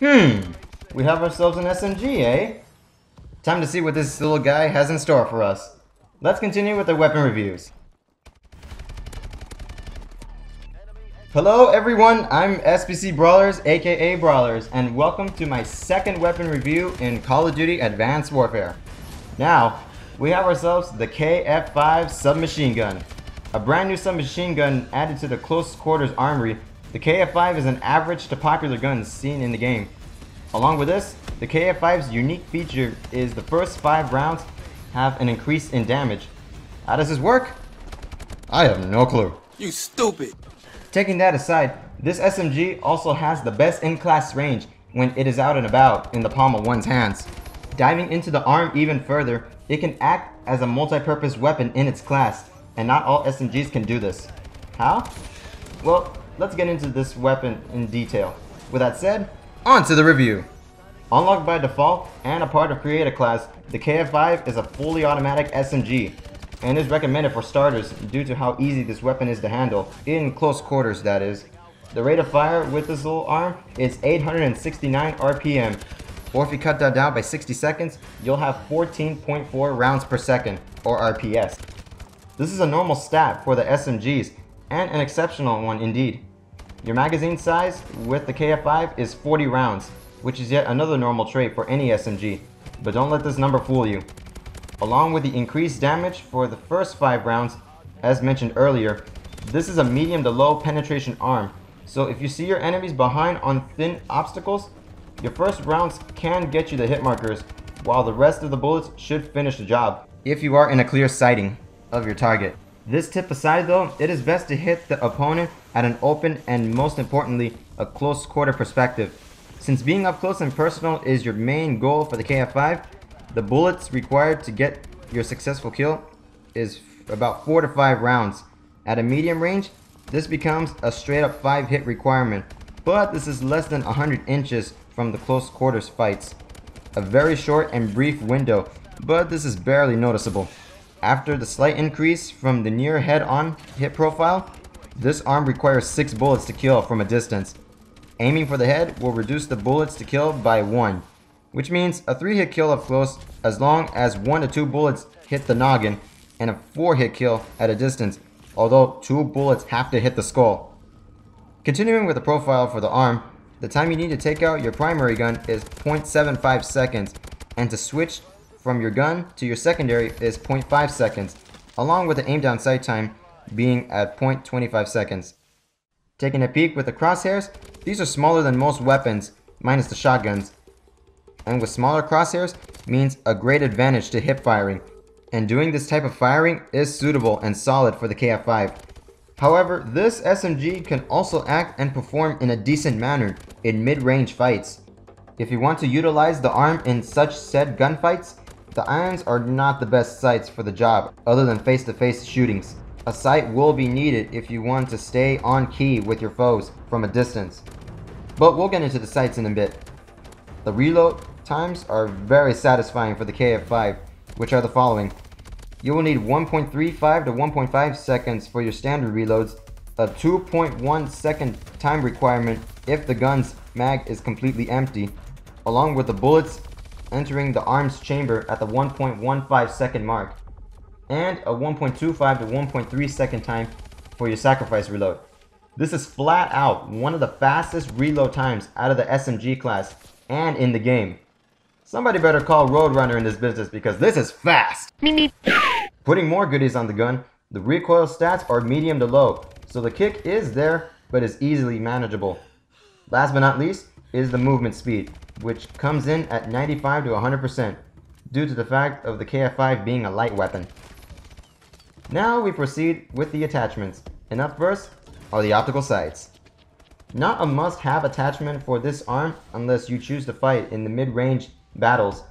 We have ourselves an SMG, eh? Time to see what this little guy has in store for us. Let's continue with the weapon reviews. Hello everyone, I'm Spcbrawlerz, aka Brawlerz, and welcome to my second weapon review in Call of Duty Advanced Warfare. Now, we have ourselves the KF5 Sub Machine Gun. A brand new submachine gun added to the close quarters armory. The KF5 is an average to popular gun seen in the game. Along with this, the KF5's unique feature is the first 5 rounds have an increase in damage. How does this work? I have no clue. You stupid! Taking that aside, this SMG also has the best in-class range when it is out and about in the palm of one's hands. Diving into the arm even further, it can act as a multi-purpose weapon in its class, and not all SMGs can do this. How? Well, let's get into this weapon in detail. With that said, on to the review. Unlocked by default and a part of Creator class, the KF5 is a fully automatic SMG and is recommended for starters due to how easy this weapon is to handle, in close quarters that is. The rate of fire with this little arm is 869 RPM, or if you cut that down by 60 seconds, you'll have 14.4 rounds per second, or RPS. This is a normal stat for the SMGs, and an exceptional one indeed. Your magazine size with the KF5 is 40 rounds, which is yet another normal trait for any SMG, but don't let this number fool you. Along with the increased damage for the first 5 rounds, as mentioned earlier, this is a medium to low penetration arm, so if you see your enemies behind on thin obstacles, your first rounds can get you the hit markers, while the rest of the bullets should finish the job, if you are in a clear sighting of your target. This tip aside though, it is best to hit the opponent at an open and most importantly, a close quarter perspective. Since being up close and personal is your main goal for the KF5, the bullets required to get your successful kill is about 4 to 5 rounds. At a medium range, this becomes a straight up 5 hit requirement, but this is less than 100 inches from the close quarters fights. A very short and brief window, but this is barely noticeable. After the slight increase from the near head-on hit profile, this arm requires 6 bullets to kill from a distance. Aiming for the head will reduce the bullets to kill by 1. Which means a 3-hit kill up close as long as 1 to 2 bullets hit the noggin, and a 4-hit kill at a distance, although 2 bullets have to hit the skull. Continuing with the profile for the arm, the time you need to take out your primary gun is 0.75 seconds, and to switch from your gun to your secondary is 0.5 seconds, along with the aim down sight time being at 0.25 seconds. Taking a peek with the crosshairs, these are smaller than most weapons, minus the shotguns. And with smaller crosshairs means a great advantage to hip firing, and doing this type of firing is suitable and solid for the KF5. However, this SMG can also act and perform in a decent manner in mid-range fights. If you want to utilize the arm in such said gunfights, the irons are not the best sights for the job other than face-to-face shootings. A sight will be needed if you want to stay on key with your foes from a distance. But we'll get into the sights in a bit. The reload times are very satisfying for the KF5, which are the following. You will need 1.35 to 1.5 seconds for your standard reloads, a 2.1 second time requirement if the gun's mag is completely empty, along with the bullets entering the arm's chamber at the 1.15 second mark, and a 1.25 to 1.3 second time for your sacrifice reload. This is flat out one of the fastest reload times out of the SMG class and in the game. Somebody better call Roadrunner in this business because this is fast! Putting more goodies on the gun, the recoil stats are medium to low, so the kick is there but is easily manageable. Last but not least is the movement speed, which comes in at 95 to 100% due to the fact of the KF5 being a light weapon. Now we proceed with the attachments, and up first are the optical sights. Not a must-have attachment for this arm unless you choose to fight in the mid-range battles,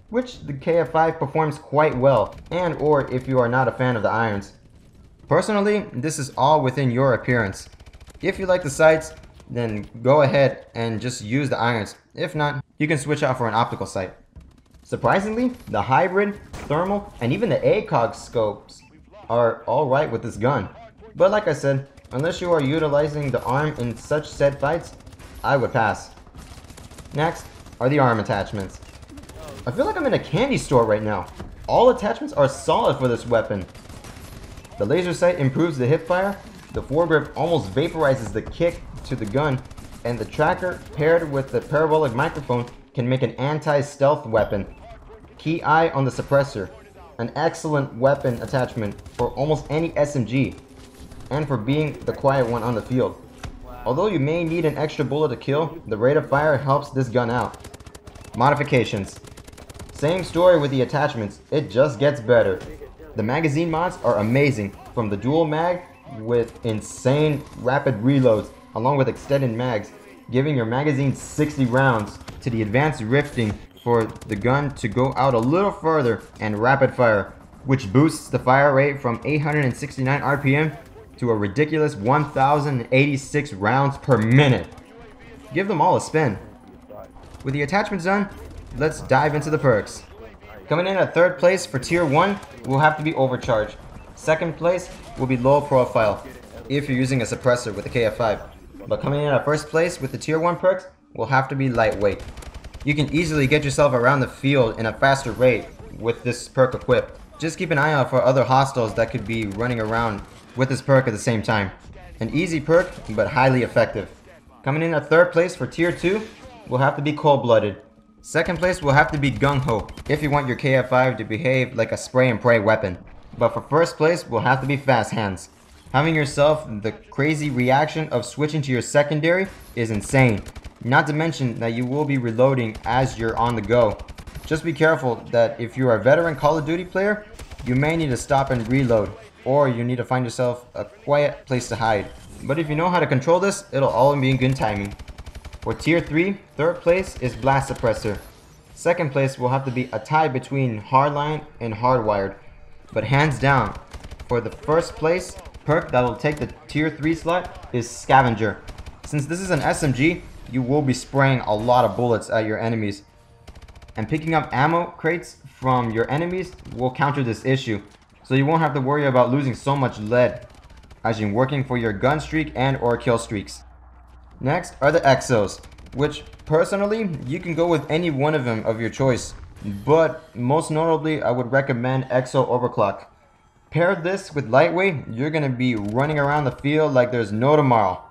which the KF5 performs quite well, and or if you are not a fan of the irons. Personally, this is all within your appearance. If you like the sights, then go ahead and just use the irons. If not, you can switch out for an optical sight. Surprisingly, the hybrid, thermal, and even the ACOG scopes are alright with this gun. But like I said, unless you are utilizing the arm in such said fights, I would pass. Next are the arm attachments. I feel like I'm in a candy store right now. All attachments are solid for this weapon. The laser sight improves the hipfire, the foregrip almost vaporizes the kick to the gun, and the tracker paired with the parabolic microphone can make an anti-stealth weapon. Key eye on the suppressor. An excellent weapon attachment for almost any SMG, and for being the quiet one on the field. Although you may need an extra bullet to kill, the rate of fire helps this gun out. Modifications. Same story with the attachments, it just gets better. The magazine mods are amazing, from the dual mag with insane rapid reloads along with extended mags, giving your magazine 60 rounds, to the advanced rifting for the gun to go out a little further, and rapid fire, which boosts the fire rate from 869 RPM to a ridiculous 1086 rounds per minute. Give them all a spin. With the attachments done, let's dive into the perks. Coming in at third place for tier 1 will have to be overcharge. Second place will be low profile if you're using a suppressor with the KF5. But coming in at first place with the tier 1 perks will have to be lightweight. You can easily get yourself around the field in a faster rate with this perk equipped. Just keep an eye out for other hostiles that could be running around with this perk at the same time. An easy perk, but highly effective. Coming in at third place for tier 2 will have to be cold-blooded. Second place will have to be gung-ho if you want your KF5 to behave like a spray and pray weapon. But for first place will have to be fast hands. Having yourself the crazy reaction of switching to your secondary is insane. Not to mention that you will be reloading as you're on the go. Just be careful that if you're a veteran Call of Duty player, you may need to stop and reload, or you need to find yourself a quiet place to hide. But if you know how to control this, it'll all be in good timing. For tier 3, third place is blast suppressor. Second place will have to be a tie between hardline and hardwired. But hands down, for the first place perk that will take the tier 3 slot is scavenger. Since this is an SMG, you will be spraying a lot of bullets at your enemies. And picking up ammo crates from your enemies will counter this issue. So you won't have to worry about losing so much lead as you're working for your gun streak and or kill streaks. Next are the exos, which personally you can go with any one of them of your choice, but most notably I would recommend exo overclock. Pair this with lightweight, you're going to be running around the field like there's no tomorrow.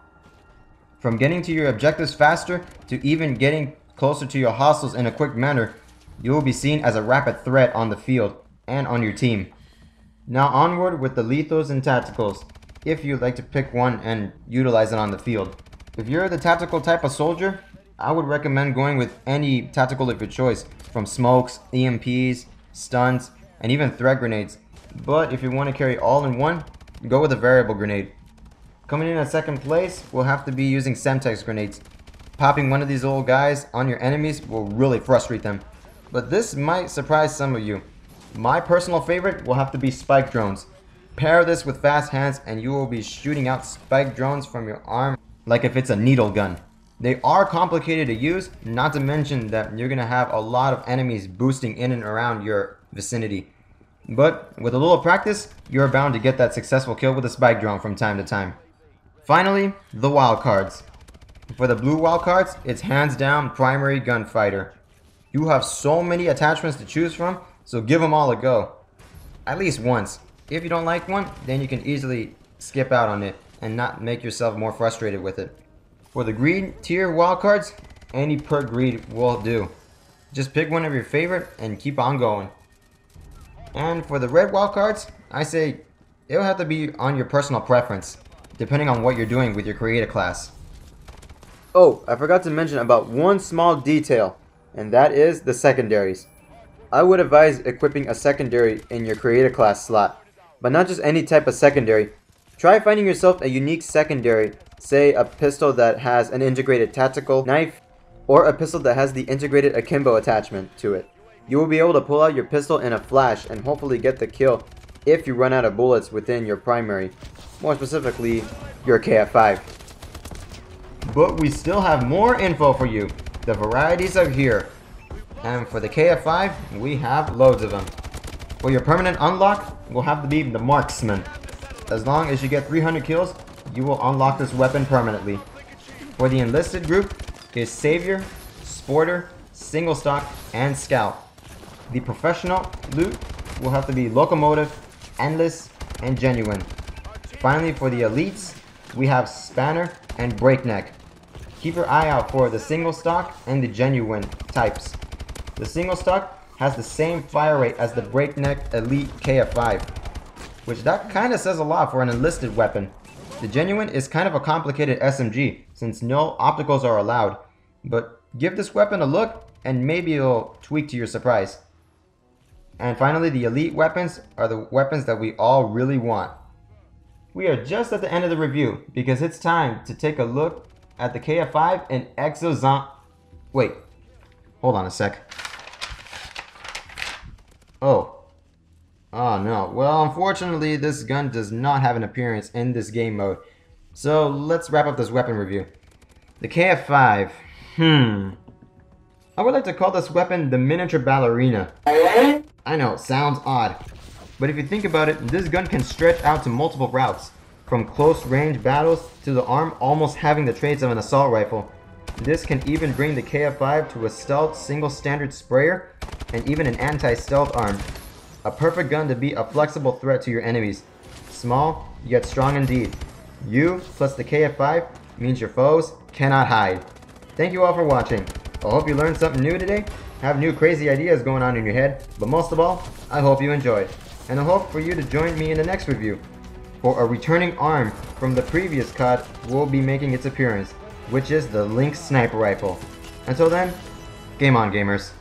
From getting to your objectives faster to even getting closer to your hostiles in a quick manner, you will be seen as a rapid threat on the field and on your team. Now onward with the lethals and tacticals, if you'd like to pick one and utilize it on the field. If you're the tactical type of soldier, I would recommend going with any tactical of your choice, from smokes, EMPs, stuns, and even threat grenades. But if you want to carry all in one, go with a variable grenade. Coming in at second place will have to be using Semtex grenades. Popping one of these old guys on your enemies will really frustrate them. But this might surprise some of you. My personal favorite will have to be spike drones. Pair this with fast hands and you will be shooting out spike drones from your arm like if it's a needle gun. They are complicated to use, not to mention that you're going to have a lot of enemies boosting in and around your vicinity. But with a little practice, you're bound to get that successful kill with a spike drone from time to time. Finally, the wild cards. For the blue wild cards, it's hands down primary gunfighter. You have so many attachments to choose from, so give them all a go. At least once. If you don't like one, then you can easily skip out on it and not make yourself more frustrated with it. For the green tier wildcards, any perk greed will do. Just pick one of your favorite and keep on going. And for the red wildcards, I say it'll have to be on your personal preference, depending on what you're doing with your creator class. Oh, I forgot to mention about one small detail, and that is the secondaries. I would advise equipping a secondary in your creator class slot, but not just any type of secondary. Try finding yourself a unique secondary, say a pistol that has an integrated tactical knife, or a pistol that has the integrated akimbo attachment to it. You will be able to pull out your pistol in a flash and hopefully get the kill if you run out of bullets within your primary, more specifically your KF5. But we still have more info for you. The varieties are here. And for the KF5, we have loads of them. For your permanent unlock, will have to be the marksman. As long as you get 300 kills, you will unlock this weapon permanently. For the enlisted group is Savior, Sporter, Single Stock, and Scout. The professional loot will have to be Locomotive, Endless, and Genuine. Finally, for the elites, we have Spanner and Breakneck. Keep your eye out for the Single Stock and the Genuine types. The Single Stock has the same fire rate as the Breakneck Elite KF5, which that kind of says a lot for an enlisted weapon. The Genuine is kind of a complicated SMG since no opticals are allowed, but give this weapon a look and maybe it'll tweak to your surprise. And finally, the elite weapons are the weapons that we all really want. We are just at the end of the review because it's time to take a look at the KF5 and Exozon. Wait, hold on a sec. Oh no. Well, unfortunately, this gun does not have an appearance in this game mode. So let's wrap up this weapon review. The KF5. I would like to call this weapon the miniature ballerina. I know, sounds odd. But if you think about it, this gun can stretch out to multiple routes. From close range battles to the arm almost having the traits of an assault rifle. This can even bring the KF5 to a stealth single standard sprayer and even an anti-stealth arm. A perfect gun to be a flexible threat to your enemies. Small, yet strong indeed. You plus the KF5 means your foes cannot hide. Thank you all for watching. I hope you learned something new today, have new crazy ideas going on in your head, but most of all, I hope you enjoyed. And I hope for you to join me in the next review. For a returning arm from the previous COD will be making its appearance, which is the Lynx Sniper Rifle. Until then, game on, gamers.